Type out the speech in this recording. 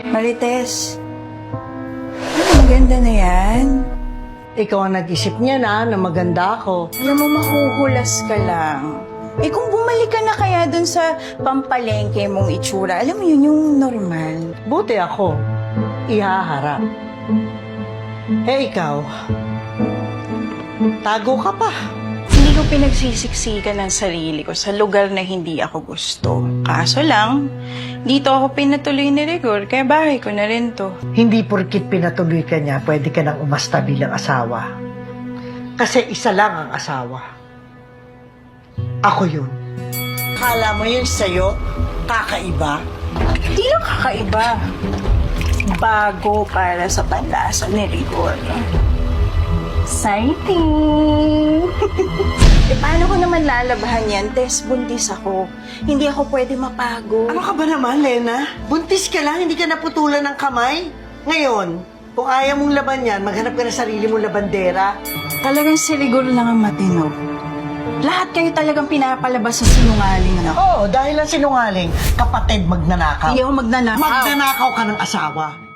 Marites, maganda na yan. Ikaw ang nag-isip niya na maganda ako. Alam mo, mahuhulas ka lang. Eh kung bumalik ka na kaya dun sa pampalengke mong itsura, alam mo yun yung normal. Buti ako, ihaharap. Eh ikaw, tago ka pa. Hindi ko pinagsisiksikan ang sarili ko sa lugar na hindi ako gusto. Kaso lang, dito ako pinatuloy ni Rigor, kaya bahay ko na rin to. Hindi porkit pinatuloy ka niya, pwede ka nang umasta bilang asawa. Kasi isa lang ang asawa. Ako yun. Kala mo yun sa'yo, kakaiba? Hindi lang kakaiba. Bago para sa panlasa ni Rigor. Exciting! Eh, paano ko naman lalabahan yan? Tess, buntis ako. Hindi ako pwede mapagod. Ano ka ba naman, Lena? Buntis ka lang, hindi ka naputulan ng kamay. Ngayon, kung ayaw mong laban yan, maghanap ka ng sarili mong labandera. Talagang si Rigor lang ang matino. Lahat kayo talagang pinapalabas sa sinungaling, ano? Oo, dahil lang sinungaling, kapatid magnanakaw. Hindi ako magnanakaw. Magnanakaw ka ng asawa.